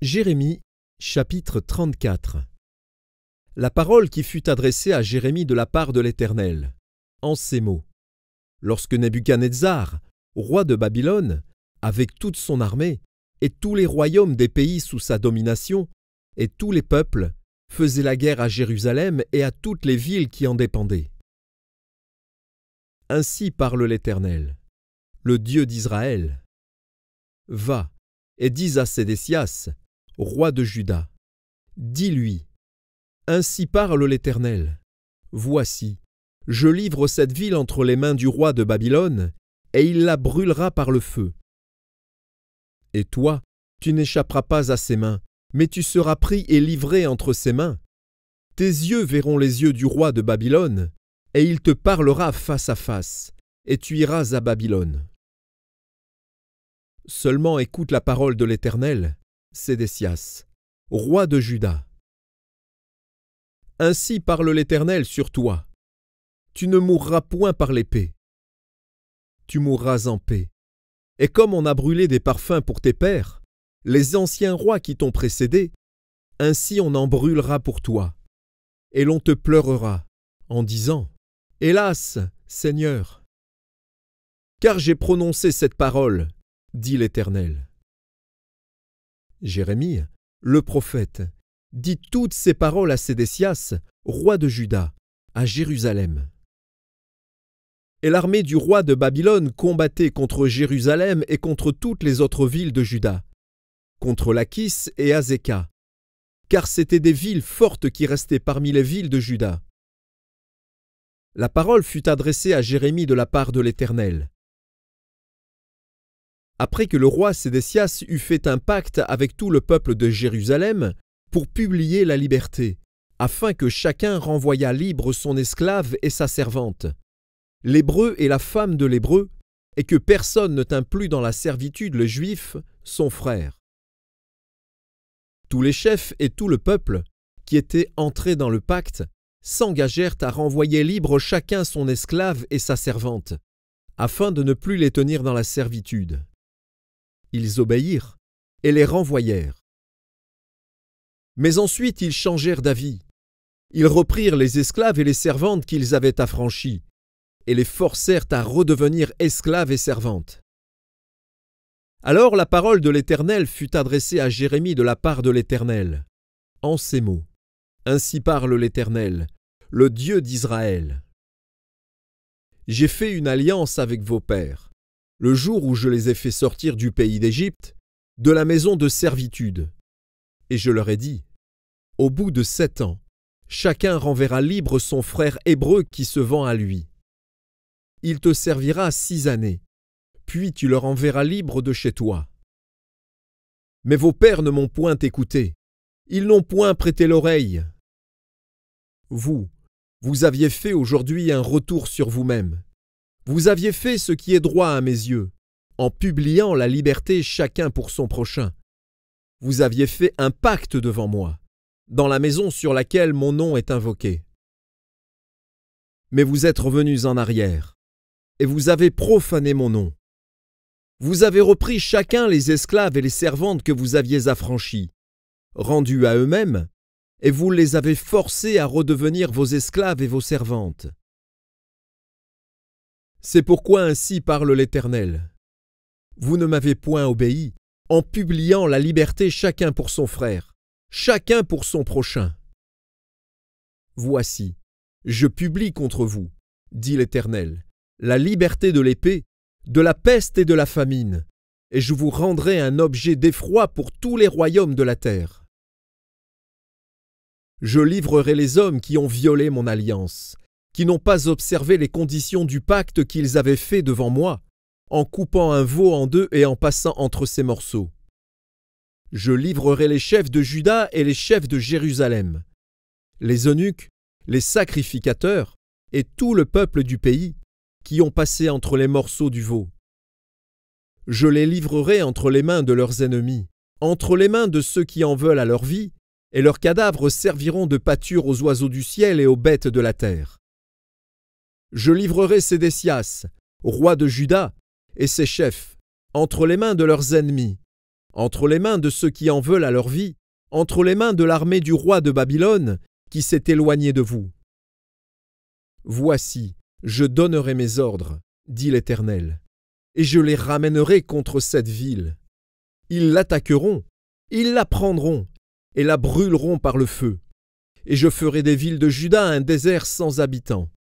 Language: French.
Jérémie, chapitre 34. La parole qui fut adressée à Jérémie de la part de l'Éternel, en ces mots. Lorsque Nebuchadnezzar, roi de Babylone, avec toute son armée, et tous les royaumes des pays sous sa domination, et tous les peuples, faisaient la guerre à Jérusalem et à toutes les villes qui en dépendaient. Ainsi parle l'Éternel, le Dieu d'Israël. Va et dis à Sédécias, roi de Juda, dis-lui, ainsi parle l'Éternel, voici, je livre cette ville entre les mains du roi de Babylone, et il la brûlera par le feu. Et toi, tu n'échapperas pas à ses mains, mais tu seras pris et livré entre ses mains. Tes yeux verront les yeux du roi de Babylone, et il te parlera face à face, et tu iras à Babylone. Seulement écoute la parole de l'Éternel, Sédécias, roi de Juda. Ainsi parle l'Éternel sur toi. Tu ne mourras point par l'épée. Tu mourras en paix. Et comme on a brûlé des parfums pour tes pères, les anciens rois qui t'ont précédé, ainsi on en brûlera pour toi. Et l'on te pleurera, en disant, « Hélas, Seigneur !» Car j'ai prononcé cette parole, dit l'Éternel. Jérémie, le prophète, dit toutes ces paroles à Sédécias, roi de Juda, à Jérusalem. Et l'armée du roi de Babylone combattait contre Jérusalem et contre toutes les autres villes de Juda, contre Lachis et Azéka, car c'étaient des villes fortes qui restaient parmi les villes de Juda. La parole fut adressée à Jérémie de la part de l'Éternel. Après que le roi Sédécias eut fait un pacte avec tout le peuple de Jérusalem pour publier la liberté, afin que chacun renvoyât libre son esclave et sa servante, l'Hébreu et la femme de l'Hébreu, et que personne ne tint plus dans la servitude le Juif, son frère. Tous les chefs et tout le peuple, qui étaient entrés dans le pacte, s'engagèrent à renvoyer libre chacun son esclave et sa servante, afin de ne plus les tenir dans la servitude. Ils obéirent et les renvoyèrent. Mais ensuite ils changèrent d'avis. Ils reprirent les esclaves et les servantes qu'ils avaient affranchis, et les forcèrent à redevenir esclaves et servantes. Alors la parole de l'Éternel fut adressée à Jérémie de la part de l'Éternel, en ces mots. Ainsi parle l'Éternel, le Dieu d'Israël. J'ai fait une alliance avec vos pères, le jour où je les ai fait sortir du pays d'Égypte, de la maison de servitude. Et je leur ai dit, au bout de 7 ans, chacun renverra libre son frère hébreu qui se vend à lui. Il te servira 6 années, puis tu le renverras libre de chez toi. Mais vos pères ne m'ont point écouté, ils n'ont point prêté l'oreille. Vous aviez fait aujourd'hui un retour sur vous-même. Vous aviez fait ce qui est droit à mes yeux, en publiant la liberté chacun pour son prochain. Vous aviez fait un pacte devant moi, dans la maison sur laquelle mon nom est invoqué. Mais vous êtes revenus en arrière, et vous avez profané mon nom. Vous avez repris chacun les esclaves et les servantes que vous aviez affranchis, rendus à eux-mêmes, et vous les avez forcés à redevenir vos esclaves et vos servantes. C'est pourquoi ainsi parle l'Éternel. Vous ne m'avez point obéi, en publiant la liberté chacun pour son frère, chacun pour son prochain. Voici, je publie contre vous, dit l'Éternel, la liberté de l'épée, de la peste et de la famine, et je vous rendrai un objet d'effroi pour tous les royaumes de la terre. Je livrerai les hommes qui ont violé mon alliance, qui n'ont pas observé les conditions du pacte qu'ils avaient fait devant moi, en coupant un veau en deux et en passant entre ses morceaux. Je livrerai les chefs de Juda et les chefs de Jérusalem, les eunuques, les sacrificateurs et tout le peuple du pays, qui ont passé entre les morceaux du veau. Je les livrerai entre les mains de leurs ennemis, entre les mains de ceux qui en veulent à leur vie, et leurs cadavres serviront de pâture aux oiseaux du ciel et aux bêtes de la terre. Je livrerai Sédécias, roi de Juda, et ses chefs, entre les mains de leurs ennemis, entre les mains de ceux qui en veulent à leur vie, entre les mains de l'armée du roi de Babylone, qui s'est éloigné de vous. Voici, je donnerai mes ordres, dit l'Éternel, et je les ramènerai contre cette ville. Ils l'attaqueront, ils la prendront, et la brûleront par le feu. Et je ferai des villes de Juda un désert sans habitants.